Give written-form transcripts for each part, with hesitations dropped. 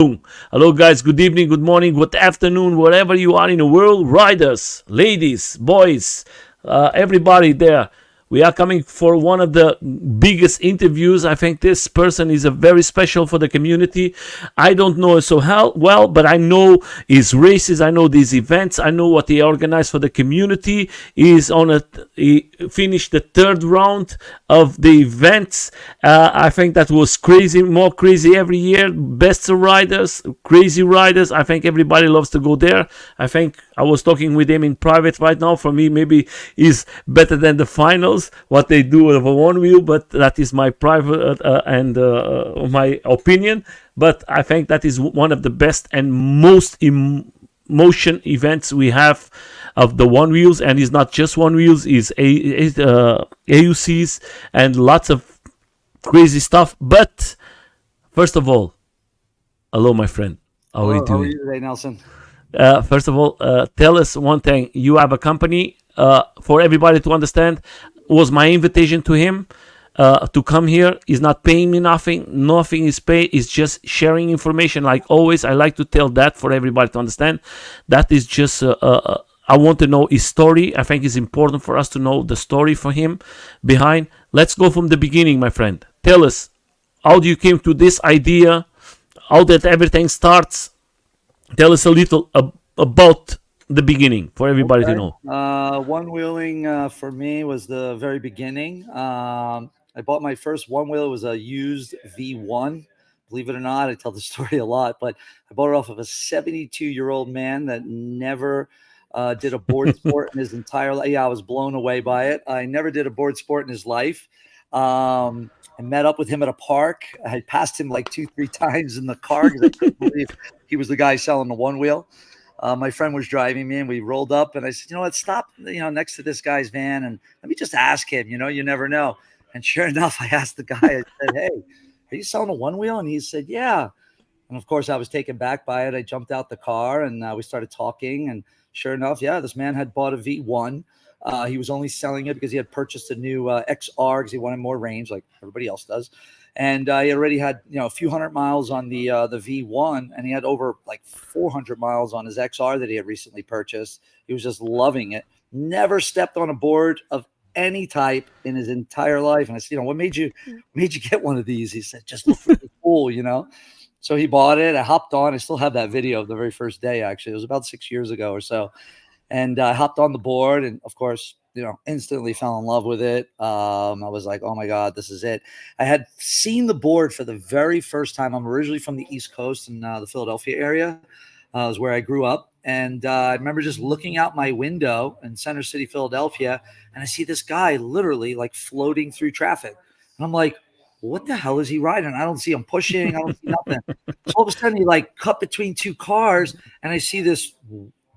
Hello, guys. Good evening, good morning, good afternoon, wherever you are in the world. Riders, ladies, boys, everybody there. We are coming for one of the biggest interviews. I think this person is a very special for the community. I don't know so well, but I know his races. I know these events. I know what he organized for the community. He finished the third round of the events. I think that was crazy, more crazy every year. Best riders, crazy riders. I think everybody loves to go there. I think I was talking with him in private right now. For me, maybe is better than the finals. What they do with a one wheel, but that is my private and my opinion. But I think that is one of the best and most motion events we have of the one wheels, and it's not just one wheels, is AUCs and lots of crazy stuff. But first of all, hello, my friend. How are you Hello, how are doing? you today, Nelson? First of all, tell us one thing. You have a company. For everybody to understand, was my invitation to him to come here. He's not paying me nothing. Nothing is paid. It's just sharing information. Like always, I like to tell that for everybody to understand. That is just. I want to know his story. I think it's important for us to know the story for him behind. Let's go from the beginning, my friend. Tell us how do you came to this idea? How did everything starts? Tell us a little about the beginning for everybody to Okay. know. One wheeling for me was the very beginning. I bought my first one wheel. It was a used V1. Believe it or not, I tell the story a lot, but I bought it off of a 72-year-old man that never did a board sport in his entire life. Yeah, I was blown away by it. I never did a board sport in his life. I met up with him at a park. I had passed him like two, three times in the car because I couldn't believe he was the guy selling the one wheel. My friend was driving me and we rolled up and I said, you know what, stop, next to this guy's van and let me just ask him, you never know. And sure enough, I asked the guy, I said, hey, are you selling a one wheel? And he said, yeah. And of course, I was taken back by it. I jumped out the car and we started talking. And sure enough, yeah, this man had bought a V1. He was only selling it because he had purchased a new XR because he wanted more range, like everybody else does. And he already had a few hundred miles on the V1, and he had over like 400 miles on his XR that he had recently purchased. He was just loving it. Never stepped on a board of any type in his entire life. And I said, what made you get one of these? He said, just look really cool. So he bought it. I hopped on. I still have that video of the very first day, actually. It was about 6 years ago or so. And I hopped on the board and, of course, instantly fell in love with it. I was like, oh my God, this is it. I had seen the board for the very first time. I'm originally from the East Coast in the Philadelphia area. Is where I grew up. And I remember just looking out my window in Center City, Philadelphia, and I see this guy literally like floating through traffic. And I'm like, what the hell is he riding? I don't see him pushing. I don't see nothing. So all of a sudden, he like cut between two cars, and I see this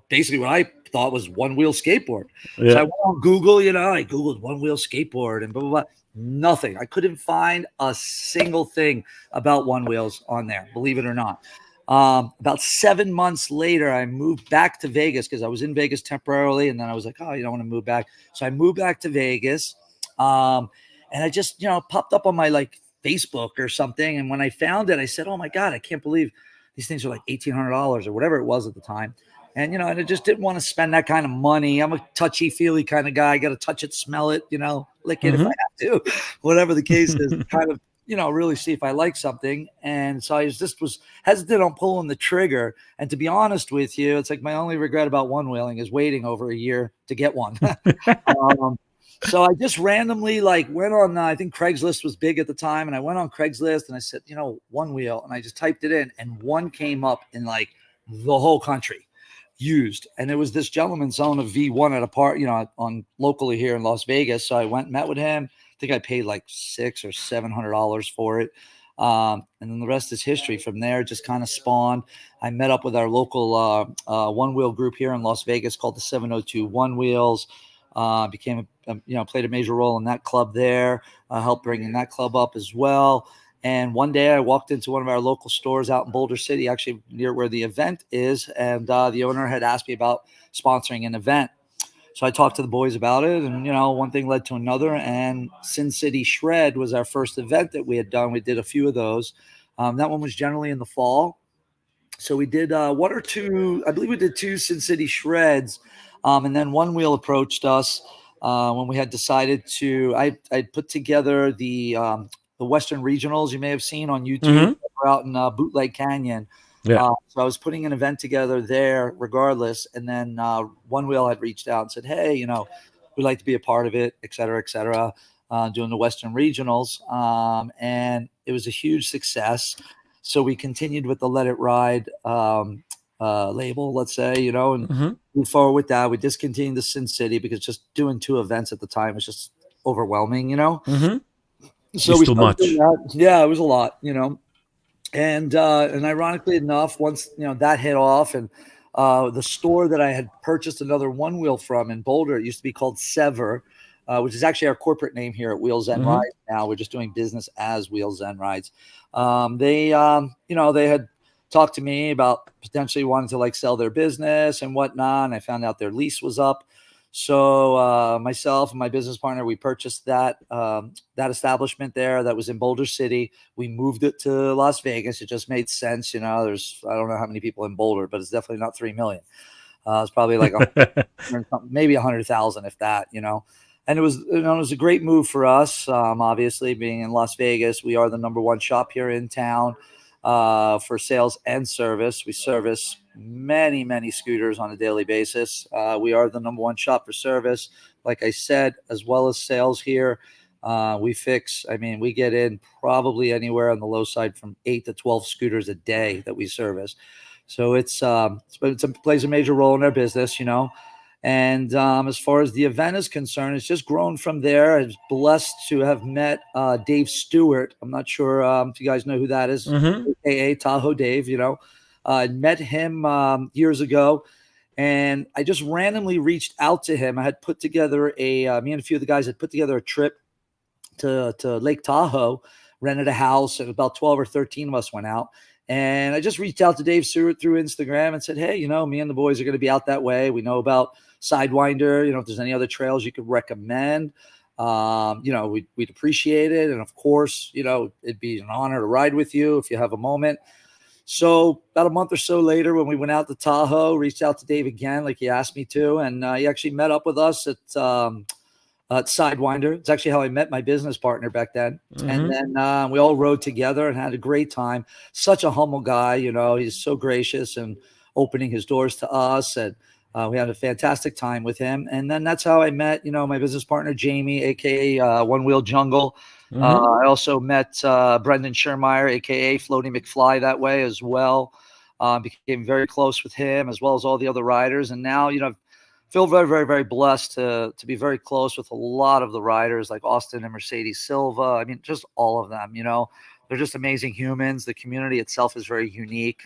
basically what I thought was one wheel skateboard. So I Yeah. went on Google, I Googled one wheel skateboard and blah, blah, blah. Nothing. I couldn't find a single thing about one wheels on there, believe it or not. About 7 months later, I moved back to Vegas because I was in Vegas temporarily. And then I was like, oh, you don't want to move back. So I moved back to Vegas. And I just, popped up on my like Facebook or something. And when I found it, I said, oh my God, I can't believe these things are like $1,800 or whatever it was at the time. And I just didn't want to spend that kind of money. I'm a touchy feely kind of guy. I got to touch it, smell it, lick it if I Mm-hmm. have to, whatever the case is, kind of, really see if I like something. And so I just was hesitant on pulling the trigger. And to be honest with you, it's like my only regret about one wheeling is waiting over a year to get one. um, so I just randomly like went on, I think Craigslist was big at the time. And I went on Craigslist and I said, one wheel. And I just typed it in and one came up in like the whole country used. And it was this gentleman selling a V1 at a part, on locally here in Las Vegas. So I went and met with him. I think I paid like $600 or $700 for it. And then the rest is history. From there, it just kind of spawned. I met up with our local one wheel group here in Las Vegas called the 702 One Wheels. Played a major role in that club there, helped bringing that club up as well. And one day I walked into one of our local stores out in Boulder City, actually near where the event is. And the owner had asked me about sponsoring an event. So I talked to the boys about it. And, one thing led to another. And Sin City Shred was our first event that we had done. We did a few of those. That one was generally in the fall. So we did one or two, I believe we did two Sin City shreds. And then One Wheel approached us when we had decided to. I put together the Western Regionals you may have seen on YouTube. Mm-hmm. We're out in Bootleg Canyon. Yeah. So I was putting an event together there regardless. And then One Wheel had reached out and said, hey, we'd like to be a part of it, et cetera, doing the Western Regionals. And it was a huge success. So we continued with the Let It Ride label, let's say, and Mm-hmm. move forward with that. We discontinued the Sin City because just doing two events at the time was just overwhelming. Mm-hmm. So It's we too started doing much. that. Yeah, it was a lot. And ironically enough, once that hit off, and the store that I had purchased another One Wheel from in Boulder, it used to be called Sever, which is actually our corporate name here at Wheels End Mm-hmm. Rides. Now we're just doing business as Wheels End Rides. They had talked to me about potentially wanting to like sell their business and whatnot. And I found out their lease was up. So myself and my business partner, we purchased that establishment there that was in Boulder City. We moved it to Las Vegas. It just made sense. There's, I don't know how many people in Boulder, but it's definitely not 3 million. It's probably like maybe 100,000, if that. And it was a great move for us. Obviously being in Las Vegas, we are the number one shop here in town for sales and service. We service many, many scooters on a daily basis. We are the number one shop for service, like I said, as well as sales here. We get in probably anywhere on the low side from 8 to 12 scooters a day that we service. So it plays a major role in our business. And as far as the event is concerned, it's just grown from there. I was blessed to have met Dave Stewart. I'm not sure if you guys know who that is, Mm-hmm. aka Tahoe Dave. I met him years ago, and I just randomly reached out to him. I had put together me and a few of the guys had put together a trip to Lake Tahoe, rented a house, and about 12 or 13 of us went out. And I just reached out to Dave Stewart through Instagram and said, hey, me and the boys are going to be out that way. We know about Sidewinder. If there's any other trails you could recommend, we'd appreciate it. And of course, it'd be an honor to ride with you if you have a moment. So about a month or so later, when we went out to Tahoe, reached out to Dave again, like he asked me to, and he actually met up with us at Sidewinder. It's actually how I met my business partner back then. And Mm-hmm. then we all rode together and had a great time. Such a humble guy, he's so gracious and opening his doors to us. And we had a fantastic time with him. And then that's how I met, my business partner, Jamie, aka One Wheel Jungle. Mm-hmm. I also met Brendan Schermeyer, aka Floaty McFly, that way as well. Became very close with him as well as all the other riders. And now, feel very, very, very blessed to be very close with a lot of the riders like Austin and Mercedes Silva. I mean, just all of them. They're just amazing humans. The community itself is very unique.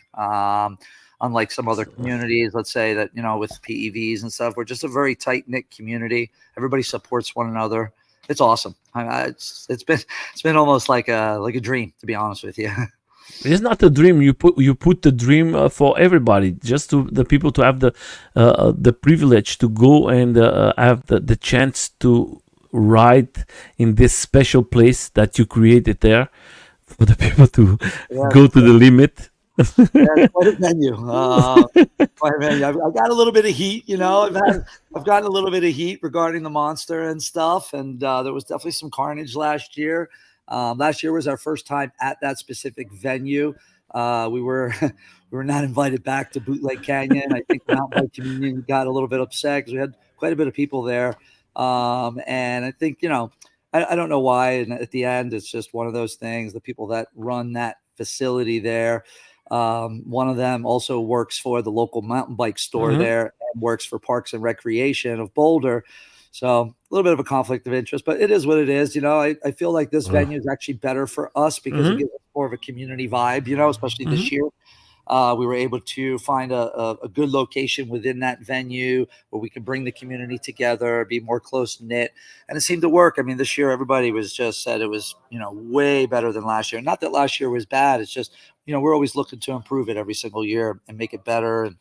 Unlike some other communities, let's say that with PEVs and stuff, we're just a very tight knit community. Everybody supports one another. It's awesome. It's been almost like a dream, to be honest with you. It's not a dream. You put the dream for everybody, just to the people to have the privilege to go and have the chance to ride in this special place that you created there for the people to Yeah, go to the limit. yeah, quite a venue. Quite a venue. I've got a little bit of heat. I've gotten a little bit of heat regarding the monster and stuff, and there was definitely some carnage last year. Last year was our first time at that specific venue. We were we were not invited back to Bootleg Canyon. I think the mountain bike community got a little bit upset because we had quite a bit of people there, and I think I don't know why. And at the end, it's just one of those things. The people that run that facility there. One of them also works for the local mountain bike store Mm-hmm. there and works for Parks and Recreation of Boulder. So a little bit of a conflict of interest, but it is what it is. I feel like this venue is actually better for us because it Mm-hmm. gives us more of a community vibe, especially Mm-hmm. this year. We were able to find a good location within that venue where we could bring the community together, be more close knit, and it seemed to work. I mean, this year everybody was just said it was way better than last year. Not that last year was bad. It's just we're always looking to improve it every single year and make it better. And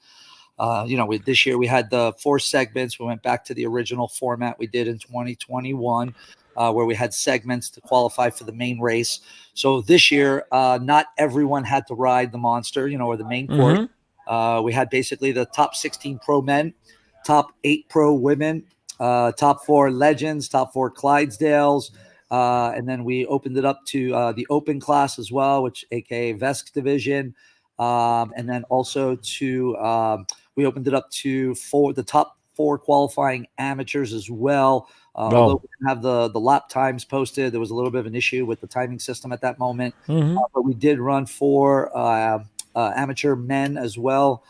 this year we had the 4 segments. We went back to the original format we did in 2021. where we had segments to qualify for the main race. So this year, not everyone had to ride the Monster, or the main course. We had basically the top 16 pro men, top 8 pro women, top 4 legends, top 4 Clydesdales, and then we opened it up to the open class as well, which aka Vesk division, and then also to we opened it up to the top 4 qualifying amateurs as well. Although we didn't have the lap times posted, there was a little bit of an issue with the timing system at that moment. But we did run 4 amateur men as well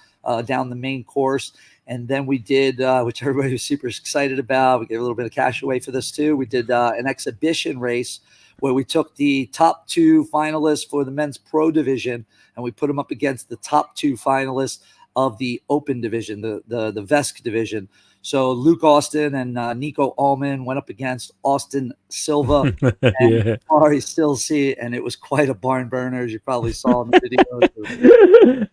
down the main course. And then we did, which everybody was super excited about. We gave a little bit of cash away for this too. We did an exhibition race where we took the top 2 finalists for the men's pro division and we put them up against the top 2 finalists of the open division, the Vesk division. So Luke Austin and Nico Allman went up against Austin Silva and Ari Stilsey, and it was quite a barn burner, as you probably saw in the video.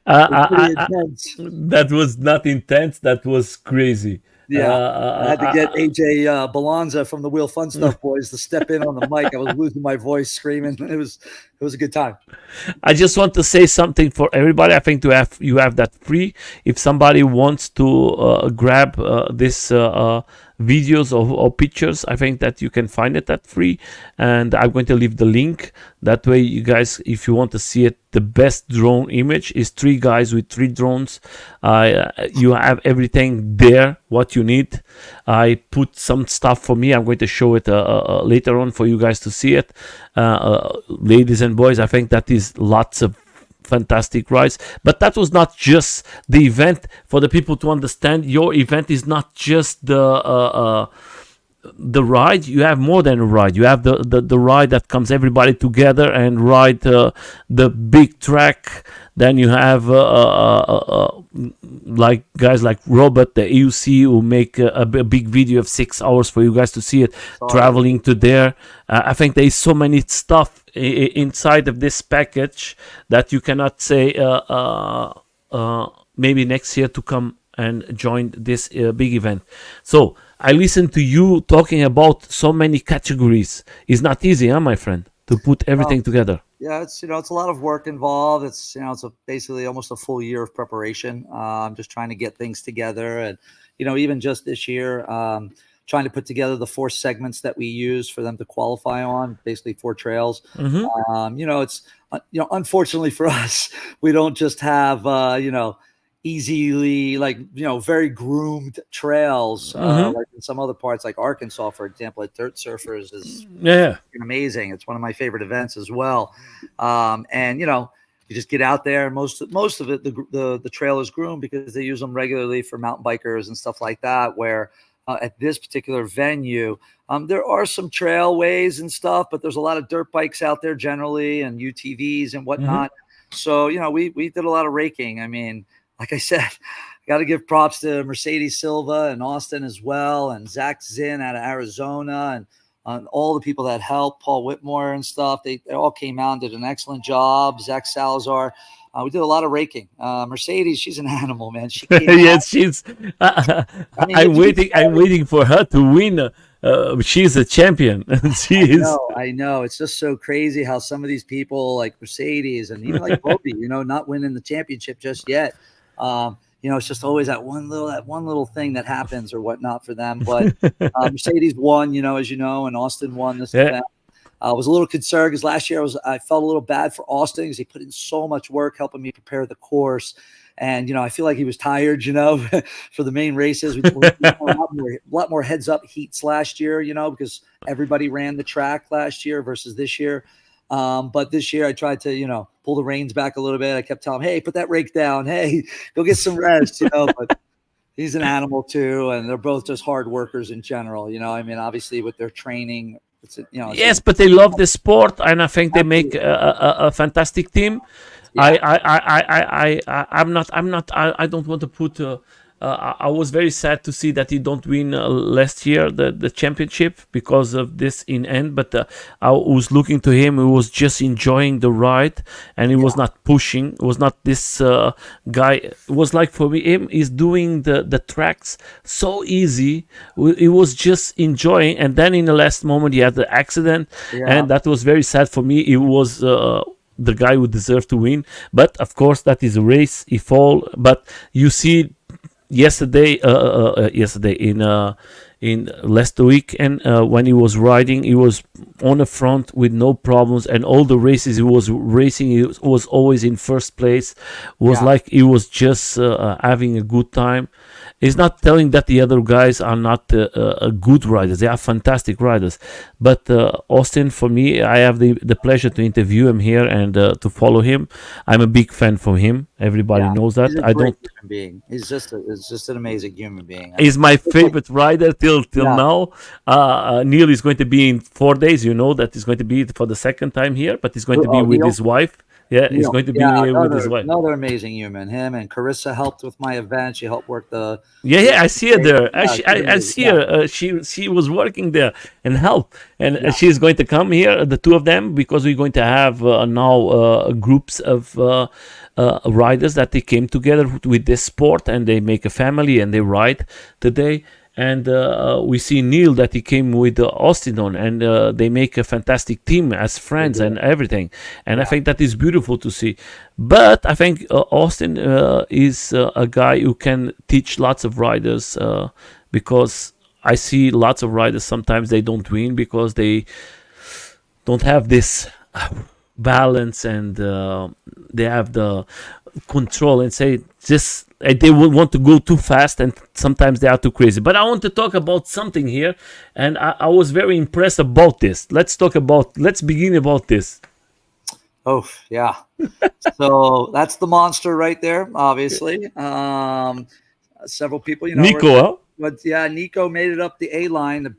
That was not intense. That was crazy. Yeah, I had to get AJ Balanza from the Wheel Fun Stuff Boys to step in on the mic. I was losing my voice screaming. It was a good time. I just want to say something for everybody. I think you have that free. If somebody wants to grab this videos or pictures, I think that you can find it at free, and I'm going to leave the link. That way you guys, if you want to see it, the best drone image is 3 guys with 3 drones. You have everything there what you need. I put some stuff for me. I'm going to show it later on for you guys to see it. Ladies and boys, I think that is lots of fantastic rides. But that was not just the event. For the people to understand, your event is not just the ride. You have more than a ride. You have the ride that comes everybody together and ride the big track. Then you have like guys like Robert, the AUC, who make a big video of 6 hours for you guys to see it. Traveling to there. I think there is so many stuff inside of this package that you cannot say maybe next year to come and join this big event. So I listened to you talking about so many categories. It's not easy, huh, my friend, to put everything together. Yeah, it's it's a lot of work involved. It's it's basically almost a full year of preparation. Just trying to get things together, and even just this year, trying to put together the 4 segments that we use for them to qualify on, basically 4 trails. It's unfortunately for us, we don't just have easily very groomed trails like in some other parts, like Arkansas, for example, at Dirt Surfers is amazing. It's one of my favorite events as well. And you just get out there, and most of it, the trail is groomed because they use them regularly for mountain bikers and stuff like that, where at this particular venue, there are some trailways and stuff, but there's a lot of dirt bikes out there generally, and UTVs and whatnot. So we did a lot of raking. I mean, like I said, I got to give props to Mercedes Silva and Austin as well, and Zach Zinn out of Arizona, and all the people that helped, Paul Whitmore and stuff. They all came out and did an excellent job. Zach Salazar. We did a lot of raking. Mercedes, she's an animal, man. She came yes, she's. I'm waiting for her to win. She's a champion. I know. It's just so crazy how some of these people, like Mercedes and even like Bobby, not winning the championship just yet. It's just always that one little thing that happens or whatnot for them. But Mercedes won, as you know, and Austin won this event. I was a little concerned because last year I felt a little bad for Austin because he put in so much work helping me prepare the course. And, I feel like he was tired, for the main races. We did a lot more heads up heats last year, because everybody ran the track last year versus this year. But this year I tried to, pull the reins back a little bit. I kept telling him, hey, put that rake down. Hey, go get some rest, but he's an animal too. And they're both just hard workers in general. I mean, obviously with their training, yes, but they love the sport, and I think they make a fantastic team. Yeah. I don't want to put I was very sad to see that he don't win last year the championship because of this in end. But I was looking to him. He was just enjoying the ride, and he was Yeah, not pushing. It was not this guy. It was like for me, him is doing the tracks so easy. He was just enjoying, and then in the last moment he had the accident, yeah, and that was very sad for me. It was. The guy who deserved to win, but of course that is a race. He fall, but you see yesterday in last week, and when he was riding, he was on the front with no problems, and all the races he was racing, he was always in first place. Was yeah. like he was just having a good time. It's not telling that the other guys are not good riders. They are fantastic riders. But Austin, for me, I have the pleasure to interview him here and to follow him. I'm a big fan for him. Everybody Yeah, knows he's that. a I great don't. human being. He's just an amazing human being. I mean, He's my it's like, favorite rider till yeah. now. Neil is going to be in 4 days. You know that he's going to be for the second time here, but he's going to be Oh, with Neil, his wife. Yeah, he's Neil. going to be Yeah, here with his wife. another amazing human. Him and Carissa helped with my event. She helped work Yeah, the yeah, I see her there. yeah, she's I amazing. see Yeah, her. She was working there and help, and yeah, she's going to come here, the two of them, because we're going to have now groups of riders that they came together with this sport, and they make a family and they ride today. And we see Neil that he came with Austin on, and they make a fantastic team as they friends do. and everything. And I Yeah, think that is beautiful to see. But I think Austin is a guy who can teach lots of riders because I see lots of riders sometimes they don't win because they don't have this balance, and they have the control and say just they will want to go too fast, and sometimes they are too crazy. But I want to talk about something here, and I was very impressed about this. Let's begin about this. oh yeah. So that's the monster right there, obviously. Several people, Nico, huh? but yeah, Nico made it up the A line, the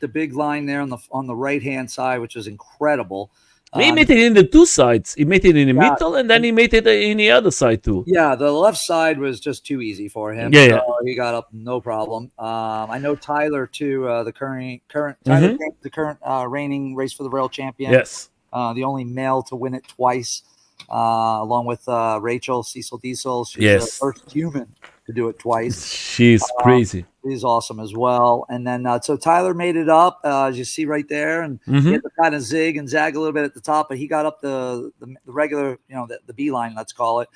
big line there on the right hand side, which was incredible. He Um, made it in the two sides. He made it in the yeah, middle, and then and he made it in the other side too. yeah, the left side was just too easy for him, Yeah, so yeah. he got up no problem. I know Tyler too, the current Tyler, Mm-hmm. the current reigning race for the rail champion, Yes. the only male to win it twice, along with Rachel Cecil Diesel. She's the Yes. first human to do it twice. She's crazy. He's awesome as well. And then so Tyler made it up, as you see right there, and he Mm-hmm. had to kind of zig and zag a little bit at the top, but he got up the regular, the B line, let's call it.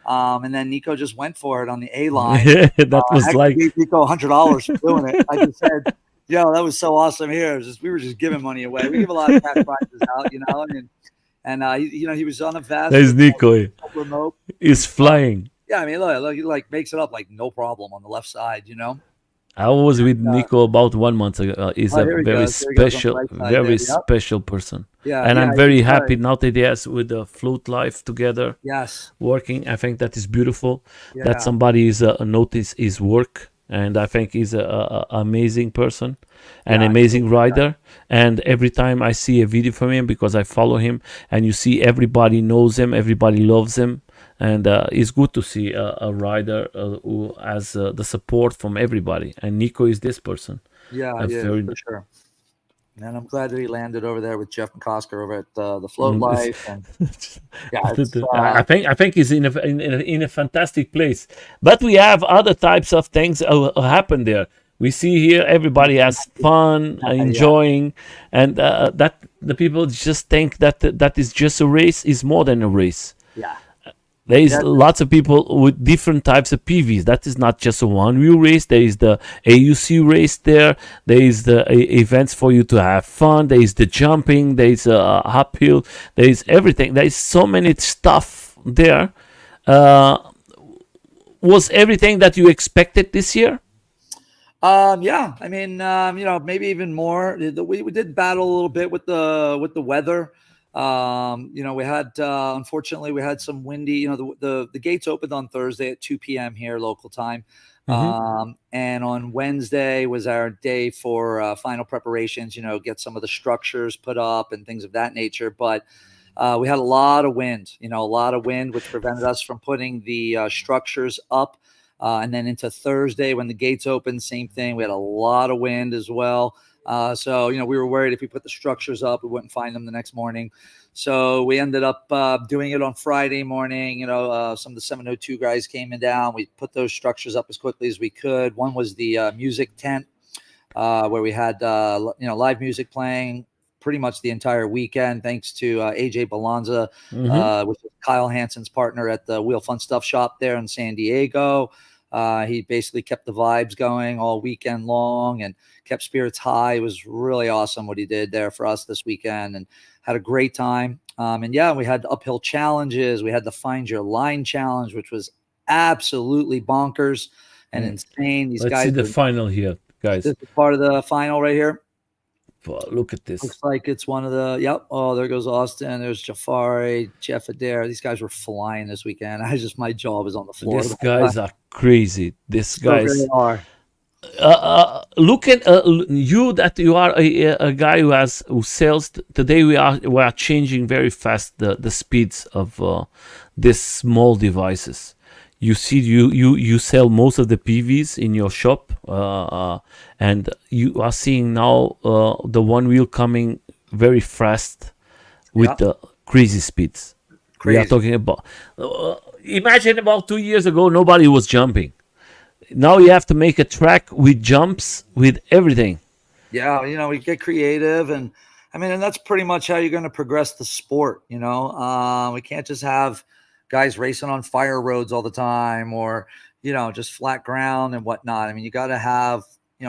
And then Nico just went for it on the A line. That was Actually like gave Nico $100 for doing it. I just said, "Yo, that was so awesome." Here, we were just giving money away. We give a lot of cash prizes out, and he was on a vest there's with Nico. remote. He's flying. Yeah, I mean, look, he like makes it up like no problem on the left side. I was with Uh, Nico about 1 month ago. He's oh, a here he very goes. Here he goes on the special, right side there. very Yep. special person, Yeah, and yeah, I'm he's very happy now that yes, with the float life together yes, working. I think that is beautiful. That yeah, somebody is notice his work, and I think he's a amazing person, an yeah, amazing rider. And every time I see a video from him, because I follow him, and you see everybody knows him, everybody loves him, and it's good to see a rider who has the support from everybody. And Nico is this person. yeah, A yeah, very for sure. And I'm glad that he landed over there with Jeff McCosker over at the Float Mm, Life, and yeah, it's I think he's in a fantastic place. But we have other types of things happen there. We see here everybody has fun, yeah, enjoying, and that the people just think that that is just a race. Is more than a race. yeah, There is yeah, lots of people with different types of PVs. That is not just a one-wheel race. There is the AUC race there. There is the events for you to have fun. There is the jumping. There is uphill. There is everything. There is so many stuff there. Uh, was everything that you expected this year? yeah. I mean, maybe even more. We did battle a little bit with the weather. We had unfortunately we had some windy. The gates opened on Thursday at 2 p.m. here local time, Mm-hmm. and on Wednesday was our day for final preparations. Get some of the structures put up and things of that nature. But we had a lot of wind. A lot of wind, which prevented us from putting the structures up. And then into Thursday when the gates opened, same thing. We had a lot of wind as well. So, we were worried if we put the structures up, we wouldn't find them the next morning. So we ended up doing it on Friday morning. Some of the 702 guys came in down. We put those structures up as quickly as we could. One was the music tent where we had, live music playing pretty much the entire weekend, thanks to AJ Balanza, which is Kyle Hansen's partner at the Wheel Fun Stuff Shop there in San Diego. He basically kept the vibes going all weekend long and kept spirits high. It was really awesome what he did there for us this weekend, and had a great time. We had uphill challenges. We had the Find Your Line challenge, which was absolutely bonkers and insane. These Let's guys see the final here, guys. This is part of the final right here. Look at this. Looks like it's one of the, yep. Oh, there goes Austin. There's Jafari, Jeff Adair. These guys were flying this weekend. My jaw was on the floor. These guys are crazy. These guys really are. Look at you, that you are a guy who sells. Today we are changing very fast the speeds of these small devices. You see, you sell most of the PVs in your shop, and you are seeing now the one wheel coming very fast with the crazy speeds. Crazy. We are talking about. Imagine about 2 years ago, nobody was jumping. Now you have to make a track with jumps, with everything. Yeah, we get creative, and that's pretty much how you're going to progress the sport. We can't just have guys racing on fire roads all the time, or just flat ground and whatnot. You got to have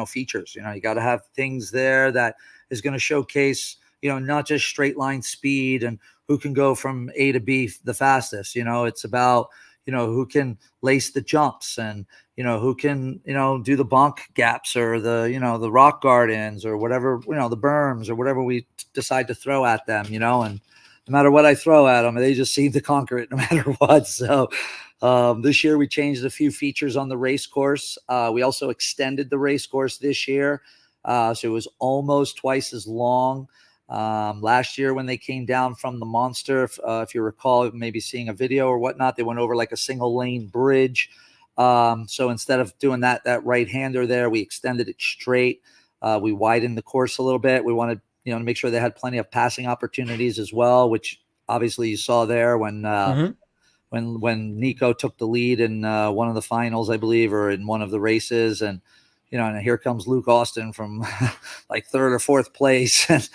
features. You got to have things there that is going to showcase not just straight line speed and who can go from A to B the fastest. It's about who can lace the jumps, and who can do the bonk gaps, or the rock gardens, or whatever, the berms, or whatever we decide to throw at them. And no matter what I throw at them, they just seem to conquer it no matter what. So this year we changed a few features on the race course. We also extended the race course this year. So it was almost twice as long. Last year when they came down from the Monster, if you recall, maybe seeing a video or whatnot, they went over like a single lane bridge. So instead of doing that right-hander there, we extended it straight. We widened the course a little bit. We wanted to make sure they had plenty of passing opportunities as well, which obviously you saw there when Nico took the lead in one of the finals, I believe, or in one of the races. And here comes Luke Austin from like third or fourth place, and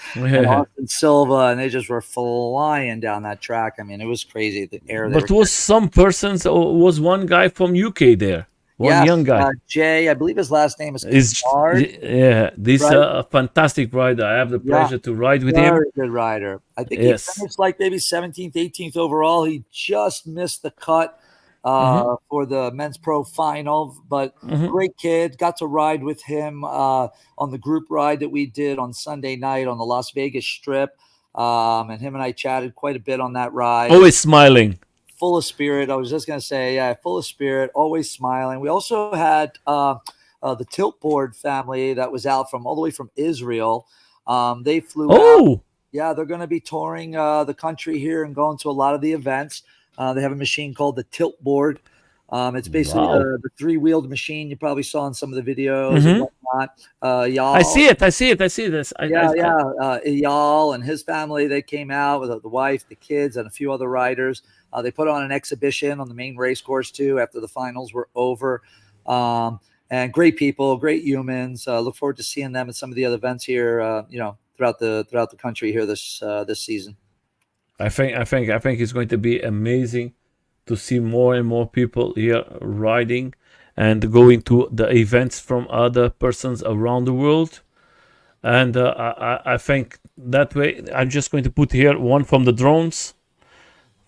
Austin Silva, and they just were flying down that track. It was crazy. The air. But was some persons, was one guy from UK there? Young guy. Jay, I believe his last name is Card. Yeah, this a fantastic rider. I have the pleasure to ride with him. Very good rider. I think he finished like maybe 17th, 18th overall. He just missed the cut for the men's pro final, but great kid. Got to ride with him on the group ride that we did on Sunday night on the Las Vegas Strip, and him and I chatted quite a bit on that ride. Always smiling, full of spirit. I was just gonna say, full of spirit, always smiling. We also had the Tilt Board family that was out all the way from Israel. They flew out. Yeah, they're going to be touring the country here and going to a lot of the events. They have a machine called the Tilt Board. It's basically the three-wheeled machine you probably saw in some of the videos and whatnot. Eyal, I see it. Eyal and his family, they came out with the wife, the kids, and a few other riders. They put on an exhibition on the main race course too after the finals were over. And great people, great humans. Look forward to seeing them at some of the other events here, throughout the country here this season. I think it's going to be amazing to see more and more people here riding and going to the events from other persons around the world. And I think that way, I'm just going to put here one from the drones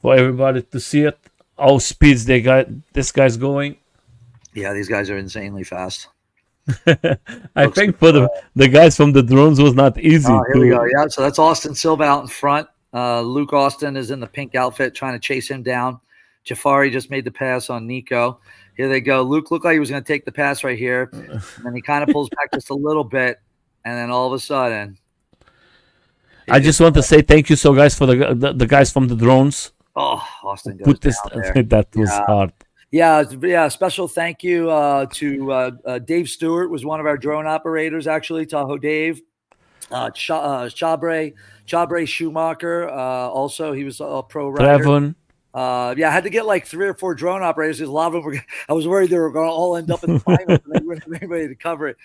for everybody to see it. How speeds this guy's going. Yeah, these guys are insanely fast. I think for the guys from the drones was not easy. Here we go. Yeah, so that's Austin Silva out in front. Luke Austin is in the pink outfit trying to chase him down. Jafari just made the pass on Nico. Here they go. Luke looked like he was going to take the pass right here. And then he kind of pulls back just a little bit. And then all of a sudden. I just want to say thank you guys for the guys from the drones. Oh, Austin goes put this. Down there. That was hard. Yeah. Special thank you to Dave Stewart, was one of our drone operators, actually. Tahoe Dave, Chabre Schumacher. Also, he was a pro rider. Trevon. Yeah, I had to get like 3 or 4 drone operators because a lot of them were. I was worried they were going to all end up in the finals, and they wouldn't have anybody to cover it.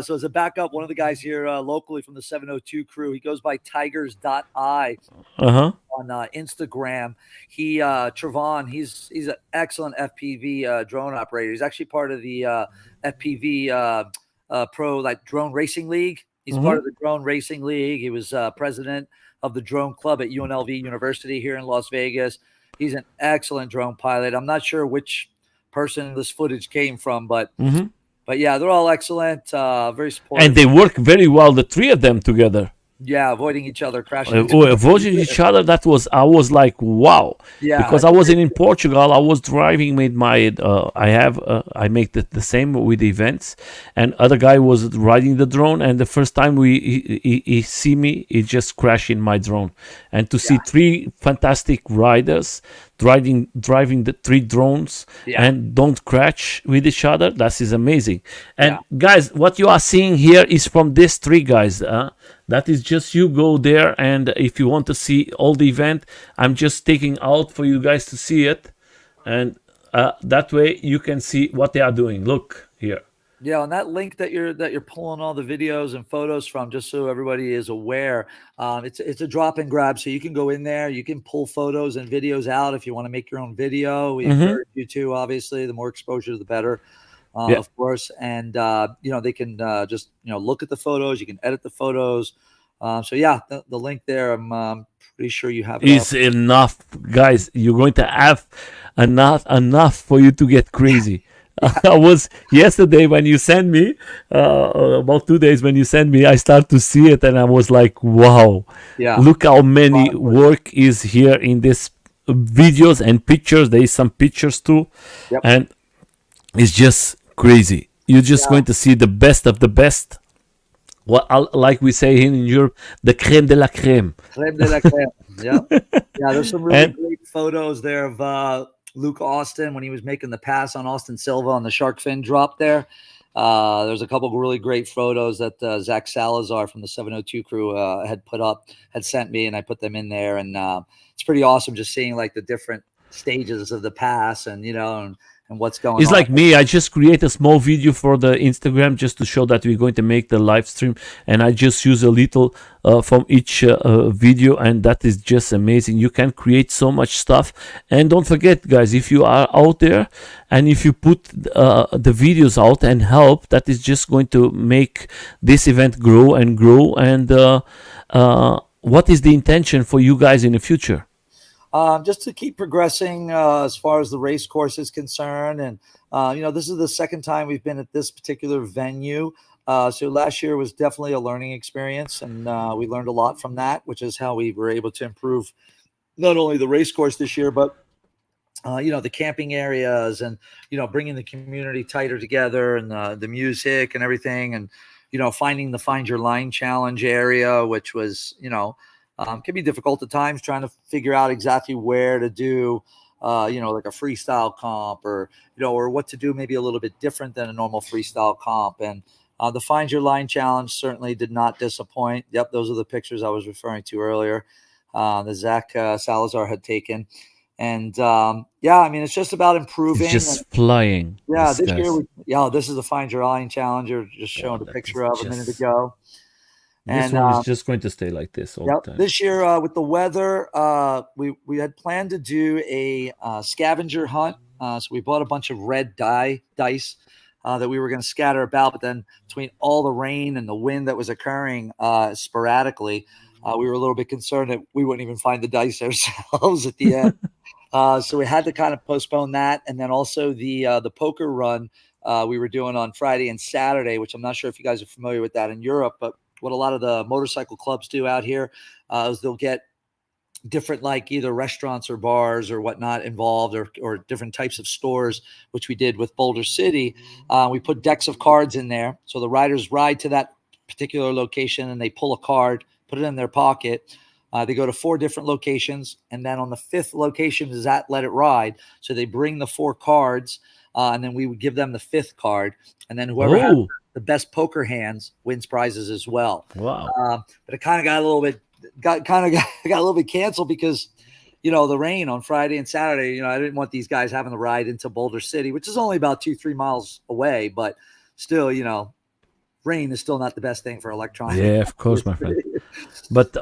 So as a backup, one of the guys here locally from the 702 crew, he goes by Tigers.eye Uh-huh. on Instagram. Trevon, he's an excellent FPV drone operator. He's actually part of the FPV pro like drone racing league. He's part Mm-hmm. of the drone racing league. He was president of the drone club at UNLV University here in Las Vegas. He's an excellent drone pilot. I'm not sure which person this footage came from, Mm-hmm. but yeah, they're all excellent, very And supportive. they work very well, the three of them together. Yeah, avoiding each other, crashing into Avoiding each other. That was, I was like, wow, yeah, because I was in Portugal. I was driving with my I make the same with events, and other guy was riding the drone, and the first time he see me, he just crashed in my drone, and to see three fantastic riders driving the three drones yeah, and don't crash with each other, that is amazing. And yeah. guys, what you are seeing here is from these three guys. That is just, you go there, and if you want to see all the event, I'm just taking out for you guys to see it, and that way you can see what they are doing. Look here. Yeah, on that link that you're pulling all the videos and photos from, just so everybody is aware, it's a drop and grab. So you can go in there, you can pull photos and videos out if you want to make your own video. We Mm-hmm. encourage you to. Obviously, the more exposure, the better, Yeah, of course. And they can just look at the photos. You can edit the photos. So yeah, the link there. I'm pretty sure you have it up. is enough, guys. You're going to have enough for you to get crazy. I was yesterday when you sent me, about 2 days when you sent me, I start to see it, and I was like, wow, Yeah, look how a lot many of footage. work is here in this videos and pictures. There is some pictures too, Yep. and it's just crazy. You're just Yeah. going to see the best of the best. What, like we say in Europe, the creme de la creme. Crème de la crème. Yeah. Yeah, there's some really And great photos there of Luke Austin when he was making the pass on Austin Silva on the shark fin drop there. There's a couple of really great photos that Zach Salazar from the 702 crew had sent me, and I put them in there. And it's pretty awesome just seeing like the different stages of the pass and what's going it's on. like me. I just create a small video for the Instagram just to show that we're going to make the live stream, and I just use a little from each video, and that is just amazing. You can create so much stuff, and don't forget, guys, if you are out there and if you put the videos out and help, that is just going to make this event grow and grow. And what is the intention for you guys in the future? Just to keep progressing as far as the race course is concerned. And, this is the second time we've been at this particular venue. So last year was definitely a learning experience, and we learned a lot from that, which is how we were able to improve not only the race course this year, but the camping areas, and bringing the community tighter together, and the music and everything, and finding the Find Your Line challenge area, which was can be difficult at times, trying to figure out exactly where to do like a freestyle comp, or what to do maybe a little bit different than a normal freestyle comp. And the Find Your Line challenge certainly did not disappoint. Yep, those are the pictures I was referring to earlier, that Zach Salazar had taken. And I mean, it's just about It's improving. And just flying, yeah, this this year guys. this is the Find Your Line challenge you're just Wow, showing a that is picture of a minute just, ago. this And one is just going to stay like this all yep, the time. this year with the weather, we had planned to do a scavenger hunt. So we bought a bunch of red dice that we were going to scatter about, but then between all the rain and the wind that was occurring sporadically, we were a little bit concerned that we wouldn't even find the dice ourselves at the end. So we had to kind of postpone that, and then also the poker run we were doing on Friday and Saturday, which I'm not sure if you guys are familiar with that in Europe, but what a lot of the motorcycle clubs do out here is they'll get different, like either restaurants or bars or whatnot involved, or different types of stores, which we did with Boulder City. We put decks of cards in there, so the riders ride to that particular location and they pull a card, put it in their pocket. They go to 4 different locations, and then on the 5th location is at Let It Ride. So they bring the 4 cards, and then we would give them the 5th card, and then whoever has the best poker hands wins prizes as well. Wow. But it kind of got a little bit got a little bit canceled because the rain on Friday and Saturday. I didn't want these guys having to ride into Boulder City, which is only about 2-3 miles away, but still, rain is still not the best thing for electronics. Yeah, of course, my friend. But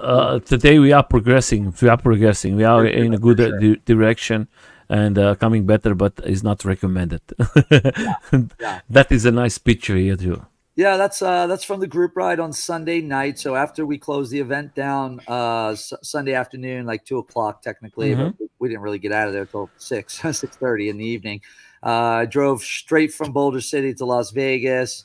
today we are progressing. We are in a good direction and coming better, but it's not recommended. Yeah. That is a nice picture here too. Yeah, that's from the group ride on Sunday night. So after we closed the event down Sunday afternoon, like 2:00 technically, but we didn't really get out of there till 6:30 in the evening. I drove straight from Boulder City to Las Vegas,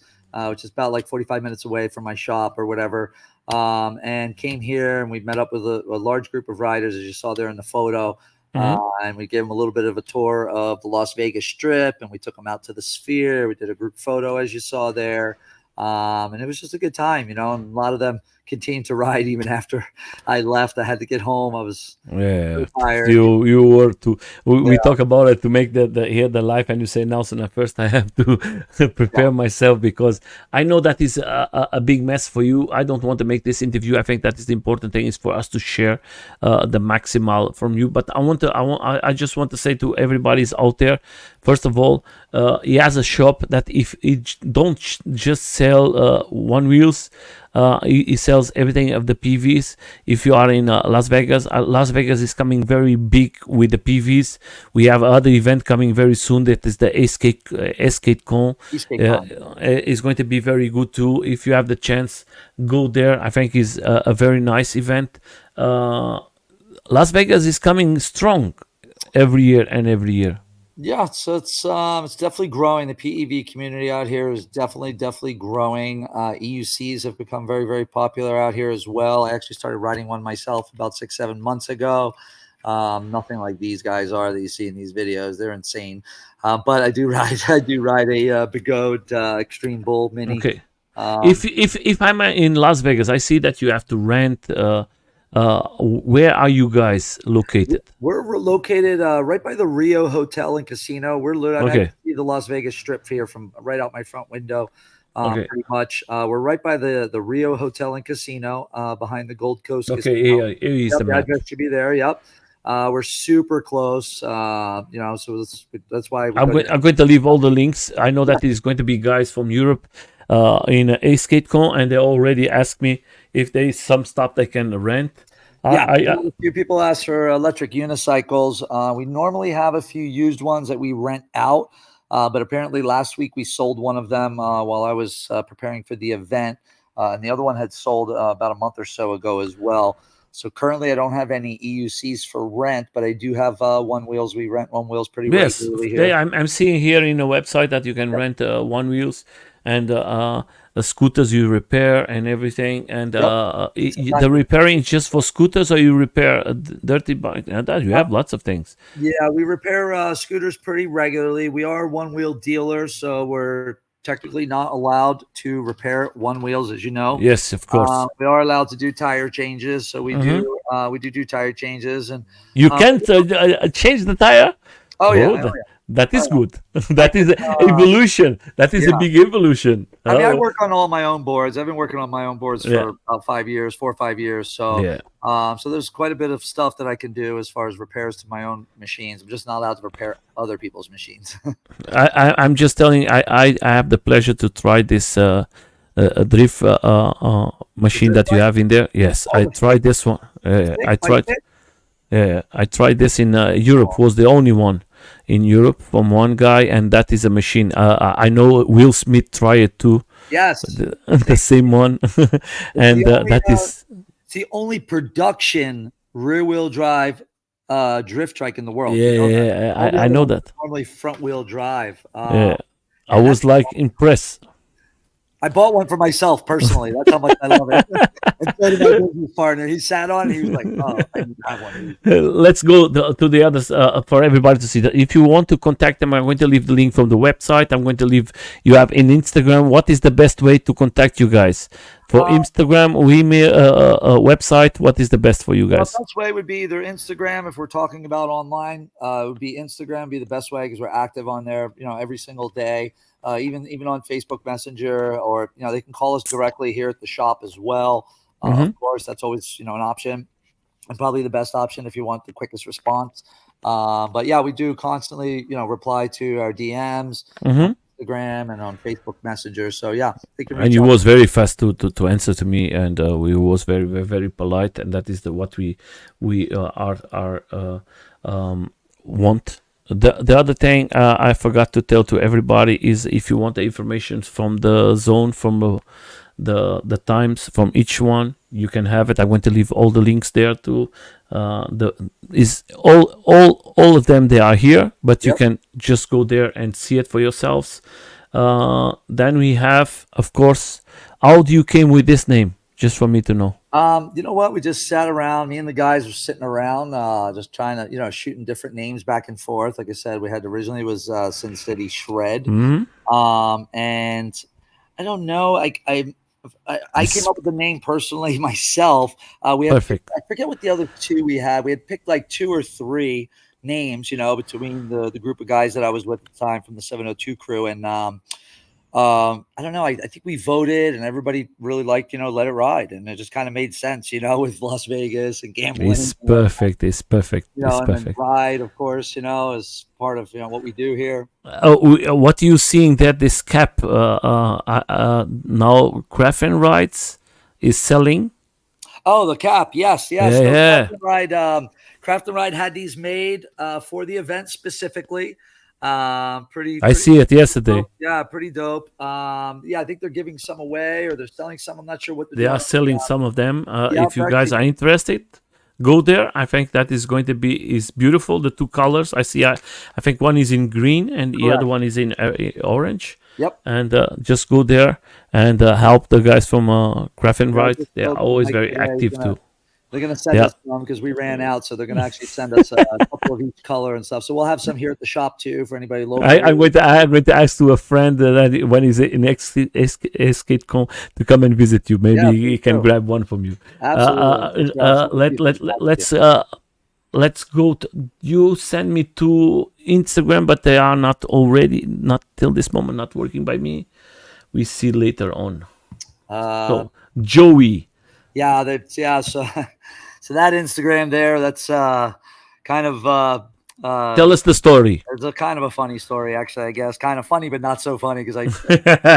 which is about like 45 minutes away from my shop or whatever, and came here, and we met up with a large group of riders, as you saw there in the photo. And we gave them a little bit of a tour of the Las Vegas Strip, and we took them out to the Sphere. We did a group photo, as you saw there. And it was just a good time, and a lot of them continued to ride even after I left. I had to get home. I was tired. You were too. We talk about it to make the life, and you say, Nelson, at first I have to prepare myself because I know that is a big mess for you. I don't want to make this interview. I think that is the important thing is for us to share the maximal from you. But I just want to say to everybody's out there, first of all, he has a shop that if it don't just sell one wheels. He sells everything of the PVs. If you are in Las Vegas is coming very big with the PVs. We have other event coming very soon. That is the EskateCon. Is going to be very good too. If you have the chance, go there. I think it's a very nice event. Las Vegas is coming strong every year. Yeah, so it's definitely growing. The PEV community out here is definitely growing. EUCs have become very, very popular out here as well. I actually started riding one myself about 6-7 months ago. Nothing like these guys are that you see in these videos. They're insane. But I do ride a Bigode Extreme Bull Mini. Okay. If I'm in Las Vegas, I see that you have to rent. Where are you guys located? We're located right by the Rio Hotel and Casino. I can see the Las Vegas Strip here from right out my front window. Pretty much. We're right by the Rio Hotel and Casino, behind the Gold Coast Casino. Here is the map. The address should be there. Yep. We're super close. So that's why I'm going to leave all the links. I know that it's going to be guys from Europe in EskateCon, and they already asked me if there is some stuff they can rent. A few people ask for electric unicycles. We normally have a few used ones that we rent out, but apparently last week we sold one of them while I was preparing for the event, and the other one had sold about a month or so ago as well. So currently I don't have any EUCs for rent, but I do have one wheels. We rent one wheels pretty regularly here. Yeah, I'm seeing here in the website that you can rent one wheels and the scooters you repair and everything. And the repairing is just for scooters, or you repair a dirty bike? You have lots of things. Yeah, we repair scooters pretty regularly. We are one wheel dealers, so we're technically not allowed to repair one wheels, as you know. Yes, of course. We are allowed to do tire changes, so we do tire changes, and you can't change the tire. That is good. That is evolution. That is a big evolution. I mean, I work on all my own boards. I've been working on my own boards for about 4 or 5 years. So, so there's quite a bit of stuff that I can do as far as repairs to my own machines. I'm just not allowed to repair other people's machines. I'm just telling. I have the pleasure to try this drift machine that you have in there. Yes, I tried this one. I tried this in Europe. Was the only one in Europe from one guy, and that is a machine. I know Will Smith tried it too. Yes, the same one, and that is it's the only production rear-wheel drive drift trike in the world. I know that. Normally front-wheel drive. I was like impressed. I bought one for myself personally. That's how much I love it. And so did my business partner. He sat on it. He was like, "Oh, I need to have one." Let's go to the others for everybody to see that. If you want to contact them, I'm going to leave the link from the website. I'm going to leave. You have in Instagram. What is the best way to contact you guys For Instagram or email, website, what is the best for you The guys? best way would be either Instagram. If we're talking about online, it would be Instagram be the best way because we're active on there, every single day. Even on Facebook Messenger, or they can call us directly here at the shop as well. Mm-hmm. Of course, that's always an option, and probably the best option if you want the quickest response. But yeah, we do constantly reply to our DMs on Mm-hmm. Instagram and on Facebook Messenger. So yeah, they can And reach you out. was very fast to answer to me, and we was very very, very polite, and that is the what we are want. The other thing I forgot to tell to everybody is if you want the information from the zone, from the times from each one, you can have it. I'm going to leave all the links there too. The is all of them, they are here, but you Yep. can just go there and see it for yourselves. Then we have, of course, how do you came with this name? Just for me to know. You know what? We just sat around. Me and the guys were sitting around, just trying to, shooting different names back and forth. Like I said, we had originally was Sin City Shred. Hmm. And I don't know. I came This up with the name personally myself. We had picked, perfect. I forget what the other two we had. We had picked like two or three names, between the group of guys that I was with at the time from the 702 crew. And I don't know. I think we voted, and everybody really liked, Let It Ride, and it just kind of made sense, with Las Vegas and gambling, It's perfect. It's perfect. It's and then perfect. Ride, of course, is part of what we do here. What you seeing that this cap now Craft and Rides is selling? Oh, the cap. Yes, yes. Yeah, So yeah. Craft and Ride had these made for the event specifically. I Pretty see it yesterday. dope. Yeah, pretty dope. Yeah, I think they're giving some away or they're selling some. I'm not sure what they're They are doing. selling some of them. Yeah, If you guys are interested, go there. I think that is going to be is beautiful. The two colors I see. I think one is in green and the other correct. one is in orange. Yep. And just go there and help the guys from Craft and Yeah, I Ride. just They are spoke with always Mike very today. active too. They're gonna send Yeah. us some because we ran out, so they're gonna actually send us a couple of each color and stuff. So we'll have some here at the shop too for anybody local. I'm going to ask to a friend that when he's in SkateCon to come and visit you. Maybe Yeah, he please can do. grab one from you. Absolutely. Yeah, so we'll see if we can help you. Let's go. You send me to Instagram, but they are not till this moment not working by me. We see later on. Uh, So Joey, yeah, so so that Instagram there, that's kind of tell us the story. it's a kind of a funny story, actually. I guess kind of funny, but not so funny because I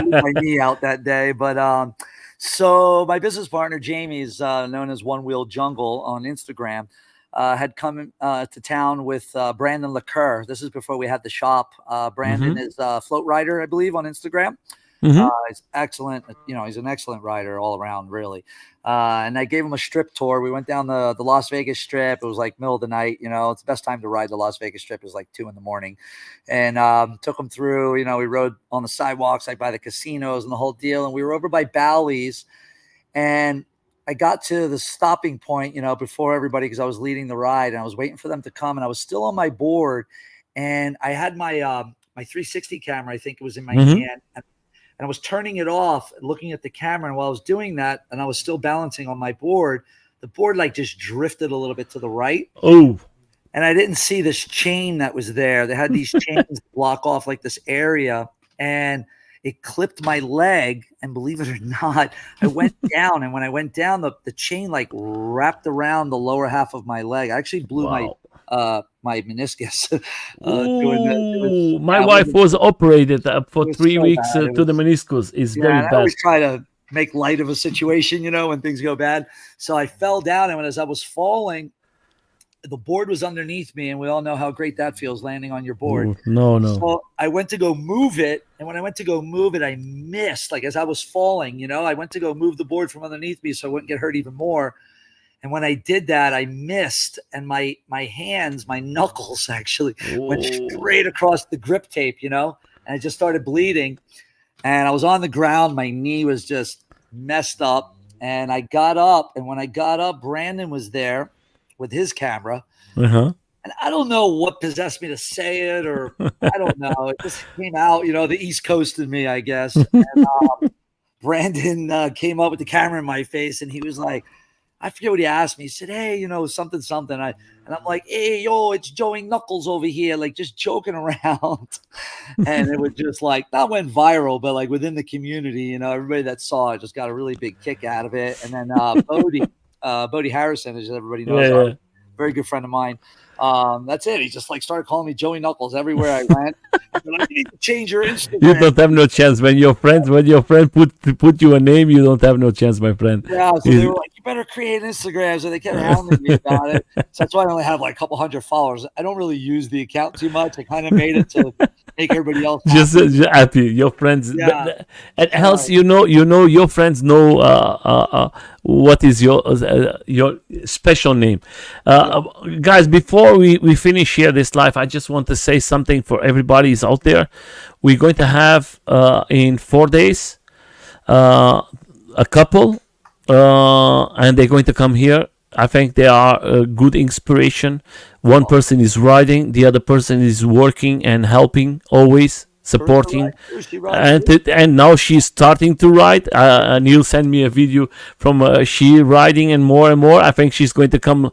blew my knee out that day. But so my business partner Jamie is known as One Wheel Jungle on Instagram. Had come to town with Brandon Liqueur. This is before we had the shop. Brandon Mm-hmm. is a float rider, I believe, on Instagram. Mm-hmm. He's excellent. He's an excellent rider all around, really. And I gave him a strip tour. We went down the Las Vegas Strip. It was like middle of the night. It's the best time to ride the Las Vegas Strip. It was like 2 a.m, and took him through. We rode on the sidewalks, like by the casinos and the whole deal. And we were over by Bally's, and I got to the stopping point, before everybody because I was leading the ride, and I was waiting for them to come, and I was still on my board, and I had my 360 camera. I think it was in my Mm-hmm. hand. And I was turning it off, looking at the camera. And while I was doing that, and I was still balancing on my board, the board like just drifted a little bit to the right. Oh. And I didn't see this chain that was there. They had these chains block off like this area. And it clipped my leg. And believe it or not, I went down. And when I went down, the chain like wrapped around the lower half of my leg. I actually blew Wow. my meniscus doing that. Ooh, my wife was operated for It was 3 weeks so bad. to the meniscus. It's Yeah, very and I bad. always try to make light of a situation, when things go bad. So I fell down, and as I was falling, the board was underneath me, and we all know how great that feels landing on your board. Ooh, no. So I went to go move it, and when I went to go move it, I missed. Like as I was falling, I went to go move the board from underneath me so I wouldn't get hurt even more. And when I did that, I missed, and my hands, my knuckles actually went straight across the grip tape, and I just started bleeding. And I was on the ground. My knee was just messed up. And I got up. And when I got up, Brandon was there with his camera. Uh-huh. And I don't know what possessed me to say it, or I don't know. It just came out, the East Coast in me, I guess. And Brandon came up with the camera in my face, and he was like, I forget what he asked me. He said, "Hey, something, something." And I'm like, "Hey, yo, it's Joey Knuckles over here, like just joking around." And it was just like not went viral, but like within the community, everybody that saw it just got a really big kick out of it. And then Bodie Harrison, as everybody Yeah, knows, yeah. very good friend of mine. That's it. He just like started calling me Joey Knuckles everywhere I went. They're like, you need to change your You Instagram. don't have no chance when your friend put you a name. You don't have no chance, my friend. Yeah, so they Is- were like, "You better create an Instagram." So they kept hounding me about it. So that's why I only have like a couple hundred followers. I don't really use the account too much. I kind of made it to make everybody else happy. just happy your friends, Yeah, and else right. you know your friends know what is your special name. Yeah. Guys, before we finish here this live, I just want to say something for everybody is out there. We're going to have in 4 days uh, a couple, and they're going to come here. I think they are a good inspiration. One person is riding, the other person is working and helping, always Carissa supporting. rides too. She rides And too. now she's starting to ride. Neil sent me a video from she riding and more. I think she's going to come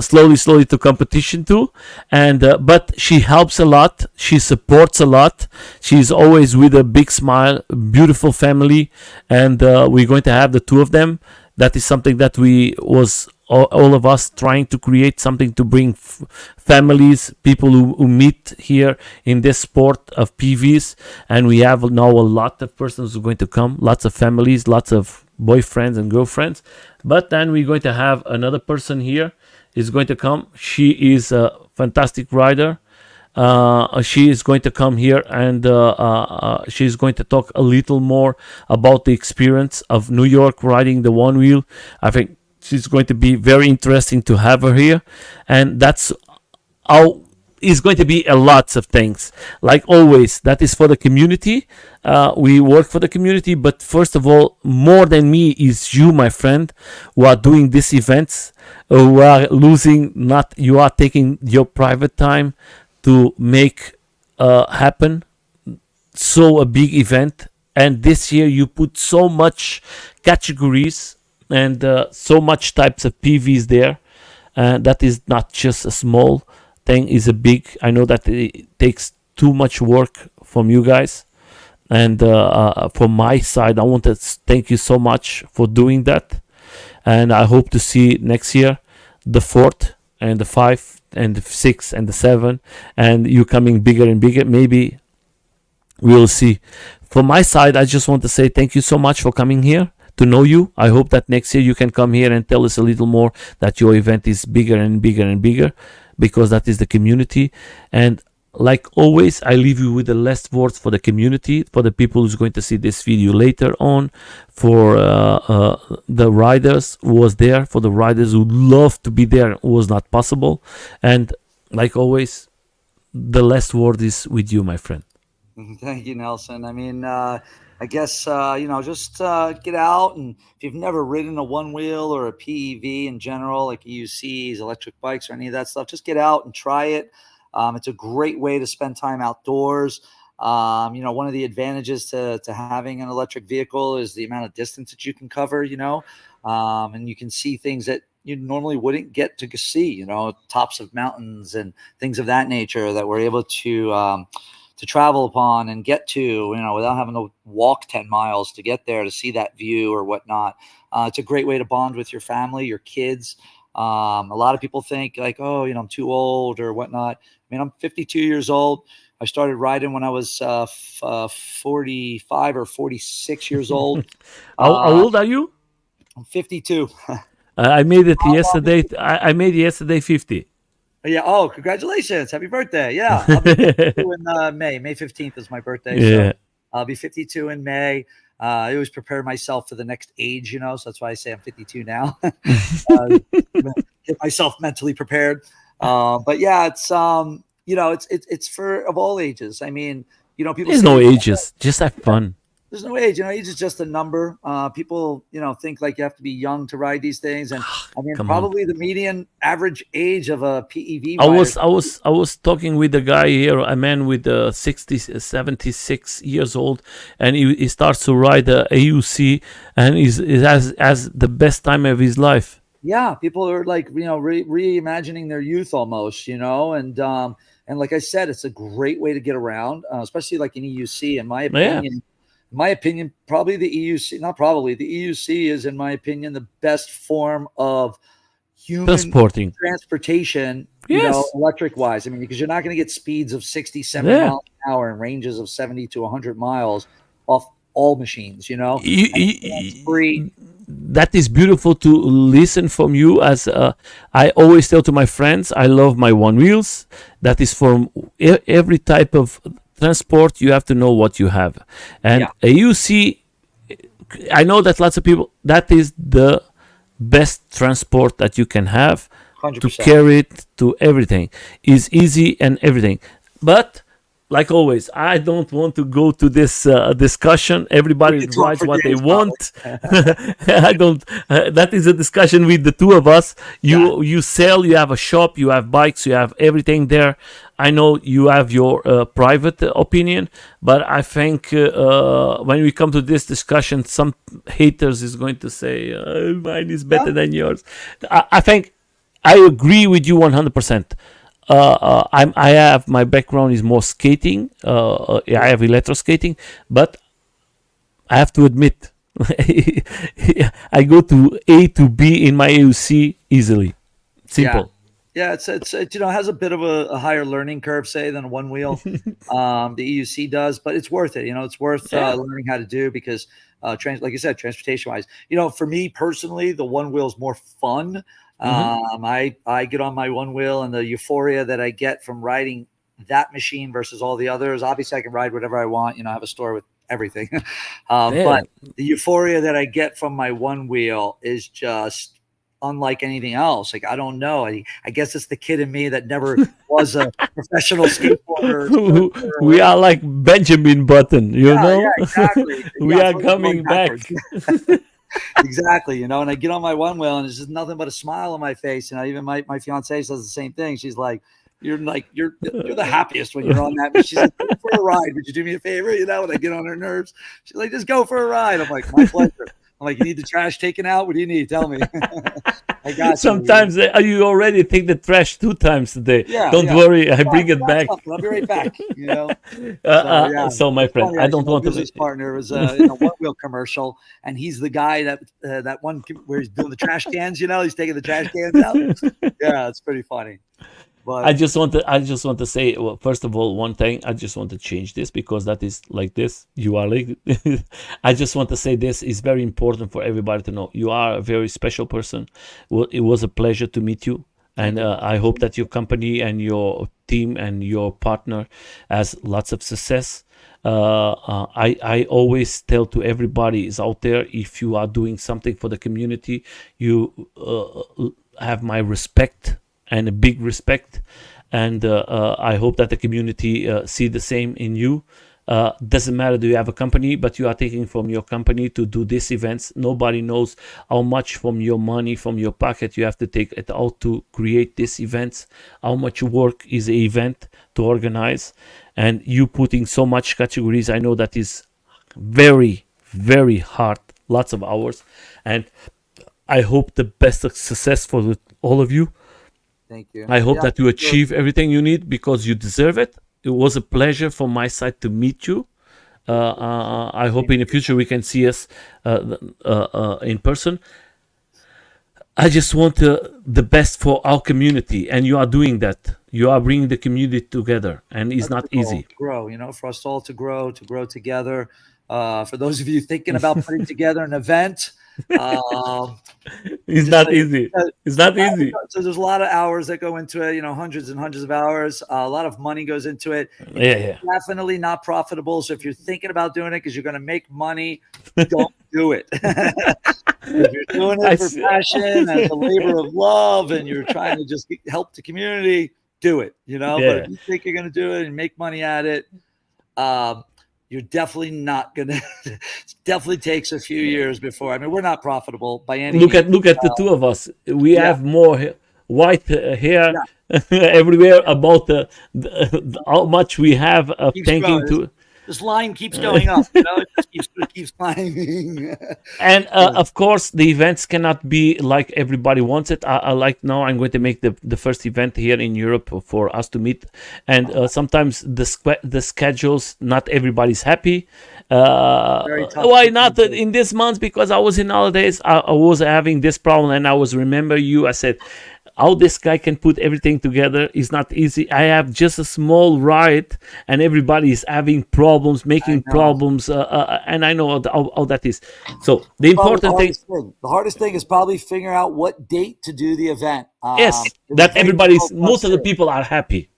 slowly to competition too. And but she helps a lot. She supports a lot. She's always with a big smile, beautiful family, and we're going to have the two of them. That is something that we was all of us trying to create something to bring families, people who meet here in this sport of PVs. And we have now a lot of persons who are going to come, lots of families, lots of boyfriends and girlfriends. But then we're going to have another person here is going to come. She is a fantastic rider. She is going to come here, and she's going to talk a little more about the experience of New York riding the one wheel. I think she's going to be very interesting to have her here, and that's how is going to be a lots of things. Like always, that is for the community. We work for the community, but first of all, more than me is you, my friend, who are doing these events, who are losing. Not you are taking your private time to make happen so a big event. And this year you put so much categories and so much types of PVs there. That is not just a small thing, is a big. I know that it takes too much work from you guys, and from my side I want to thank you so much for doing that. And I hope to see next year the fourth and the five and the six and the seven, and you coming bigger and bigger. Maybe we'll see. From my side, I just want to say thank you so much for coming here to know you. I hope that next year you can come here and tell us a little more that your event is bigger and bigger and bigger, because that is the community. And like always, I leave you with the last words for the community, for the people who's going to see this video later on, for the riders who was there, for the riders who love to be there, who was not possible. And like always, the last word is with you, my friend. Thank you, Nelson. I mean, I guess just get out, and if you've never ridden a one wheel or a PEV in general, like EUCs, electric bikes, or any of that stuff, just get out and try it. It's a great way to spend time outdoors. One of the advantages to having an electric vehicle is the amount of distance that you can cover. And you can see things that you normally wouldn't get to see. Tops of mountains and things of that nature that we're able to travel upon and get to, without having to walk 10 miles to get there to see that view or whatnot. It's a great way to bond with your family, your kids. A lot of people think like, oh, I'm too old or whatnot. I mean, I'm 52 years old. I started riding when I was 45 or 46 years old. How old are you? I'm 52. I made it yesterday. I made yesterday 50. Yeah. Oh, congratulations. Happy birthday. Yeah. I'll be 52 in May. May 15th is my birthday. Yeah. So I'll be 52 in May. I always prepare myself for the next age, so that's why I say I'm 52 now. Get myself mentally prepared. But yeah, it's for of all ages. I mean, people There's say, no ages. Just have fun. there's no age. Age is just a number. People, think like you have to be young to ride these things, and I mean, Come on. probably the median average age of a PEV I rider. was I was I was talking with a guy here, a man with 60, 76 years old, and he starts to ride the AUC, and he has the best time of his life. Yeah, people are like reimagining their youth almost, and like I said, it's a great way to get around, especially like in EUC. Yeah, In my opinion, probably the EUC, not probably the EUC is, in my opinion, the best form of human transporting. transportation, Yes. electric wise. I mean, because you're not going to get speeds of 60, 70 Yeah. miles an hour and ranges of 70 to 100 miles off all machines, You, and it's free. that is beautiful to listen from you. As I always tell to my friends, I love my one wheels. That is from every type of transport. You have to know what you have, and Yeah, you see, I know that lots of people, that is the best transport that you can have, to 100%. carry it to everything is easy and everything. But like always, I don't want to go to this discussion. We Everybody could talk writes for what they days, probably. want. I don't. That is a discussion with the two of us. Yeah. You sell. You have a shop. You have bikes. You have everything there. I know you have your private opinion, but I think when we come to this discussion, some haters is going to say mine is Yeah. better than yours. I think I agree with you 100%. I have, my background is more skating. I have electro skating, but I have to admit, I go to A to B in my AUC easily. Yeah. Simple. Yeah, it has a bit of a higher learning curve, say, than a one wheel. The EUC does, but it's worth it. It's worth Yeah. learning how to do because, like you said, transportation wise, for me personally, the one wheel is more fun. Hmm. I get on my one wheel and the euphoria that I get from riding that machine versus all the others. Obviously, I can ride whatever I want. I have a store with everything, but Yeah. the euphoria that I get from my one wheel is just unlike anything else. Like, I don't know. I guess it's the kid in me that never was a professional skateboarder or surfer or We are like Benjamin Button, yeah, exactly. we Yeah, are totally going coming back. backwards. Exactly. And I get on my one wheel and it's just nothing but a smile on my face. Even my fiance says the same thing. She's like, you're the happiest when you're on that. She's like, go for a ride. Would you do me a favor? When I get on her nerves, she's like, just go for a ride. I'm like, my pleasure. I'm like, you need the trash taken out? What do you need? Tell me. I got you. Sometimes you already take the trash 2 times today. Yeah, Don't yeah. worry, I bring Fine, it grab back. something. I'll be right back. So yeah, So my it's friend, funny. I Actually, don't my want business to. partner was in a one wheel commercial, and he's the guy that one where he's doing the trash cans. He's taking the trash cans out. Yeah, it's pretty funny. But I just want to say, well, first of all, one thing. I just want to change this because that is like this. You are like. I just want to say this is very important for everybody to know. You are a very special person. Well, it was a pleasure to meet you, and thank you. I hope that your company and your team and your partner has lots of success. I always tell to everybody is out there, if you are doing something for the community, you have my respect and a big respect, and I hope that the community see the same in you. Doesn't matter, do you have a company, but you are taking from your company to do these events. Nobody knows how much from your money, from your pocket, you have to take it out to create these events, how much work is an event to organize, and you putting so much categories. I know that is very, very hard, lots of hours, and I hope the best of success for all of you. Thank you. I hope Yeah, that you for sure. achieve everything you need because you deserve it. It was a pleasure from my side to meet you. I hope Same in the here. future we can see us in person. I just want the best for our community, and you are doing that. You are bringing the community together, and it's That's not the goal, easy. to grow. For us all to grow together. For those of you thinking about putting together an event, um, It's just not like easy. It's not easy. so there's a lot of hours that go into it, hundreds and hundreds of hours. A lot of money goes into it. It's Yeah, yeah. definitely not profitable. So if you're thinking about doing it because you're going to make money, don't do it. If you're doing I it for s- passion as a labor of love and you're trying to just help the community, do it. But if yeah. you think you're going to do it and make money at it, um, you're definitely not gonna. It definitely takes a few years before. I mean, we're not profitable by any Look means. at the two of us. We Yeah, have more white hair yeah, everywhere about how much we have of keeps thanking growing. This, to. this line keeps going up. You know, it keeps climbing. And Yeah. of course, the events cannot be like everybody wants it. I like now. I'm going to make the first event here in Europe for us to meet, and sometimes the schedules, not everybody's happy. Very tough Why to not do. in this month? Because I was in holidays. I was having this problem, and I was remember you. I said, how this guy can put everything together is not easy. I have just a small ride, and everybody is having problems, I making know. problems, and I know how that is. So the Probably the important thing, hardest thing. The hardest thing is probably figuring out what date to do the event. yes, It was that very everybody's, difficult for us most of the too. people are happy.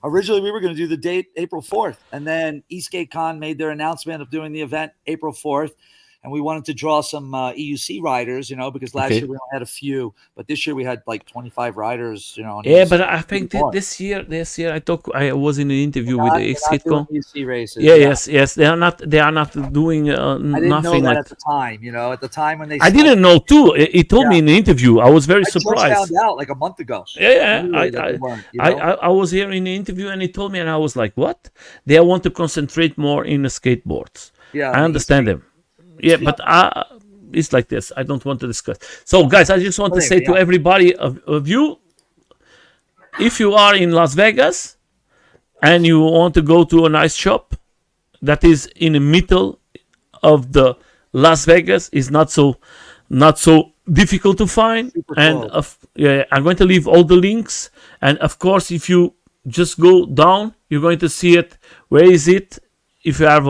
Originally, we were going to do the date April 4th, and then Eastgate Con made their announcement of doing the event April 4th. And we wanted to draw some EUC riders, because last Okay. year we only had a few, but this year we had like 25 riders, on Yeah, EUC. but I Even think more. this year I was in an interview with the They're not doing Xkitcon. EUC races. Yeah, Yeah. yes, they are not doing I didn't know nothing that like. at the time, at the time when they I started. didn't know too. He told Yeah. me in the interview. I was very I just found surprised. out like a month ago, Yeah, yeah. literally, that they weren't, I was here in the interview, and he told me, and I was like, "What? They want to concentrate more in the skateboards." Yeah. I On the understand EC. them. Yeah, Yeah. but it's like this. I don't want to discuss. So, guys, I just want to Anyway, say to yeah. everybody of you, if you are in Las Vegas and you want to go to a nice shop that is in the middle of the Las Vegas, is not so difficult to find. Super And close. yeah, I'm going to leave all the links. And of course, if you just go down, you're going to see it. Where is it? If you have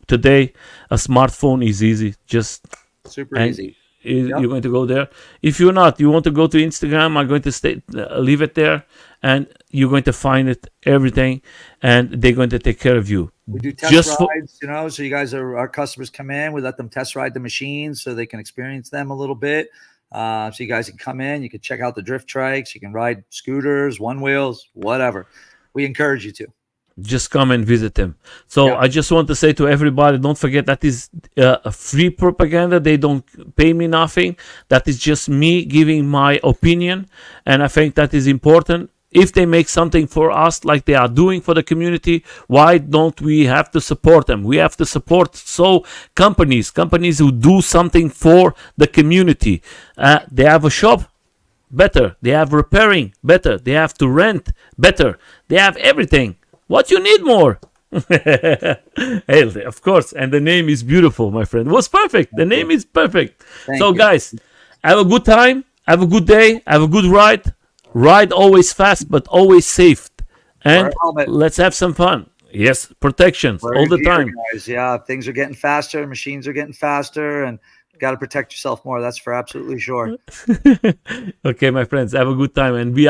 today a smartphone, is easy. Just Super and easy. you're Yep. going to go there. If you're not, you want to go to Instagram, I'm going to leave it there, and you're going to find it everything, and they're going to take care of you. We do test Just for rides, so you guys our customers come in, we let them test ride the machines so they can experience them a little bit. So you guys can come in, you can check out the drift trikes, you can ride scooters, one wheels, whatever. We encourage you to. just come and visit them. So Yeah. I just want to say to everybody, don't forget that is a free propaganda. They don't pay me nothing. That is just me giving my opinion, and I think that is important. If they make something for us like they are doing for the community, why don't we have to support them? We have to support companies who do something for the community. They have a shop, better. They have repairing, better. They have to rent, better. They have everything. What you need more? Hey, of course, and the name is beautiful, my friend. It was perfect. The name is perfect. Thank So, you. guys, have a good time. Have a good day. Have a good ride. Ride always fast, but always safe. Wear And a helmet. let's have some fun. Yes, protections Wear all your the gear, time. guys. Yeah, things are getting faster, machines are getting faster, and you got to protect yourself more. That's for absolutely sure. Okay, my friends, have a good time and be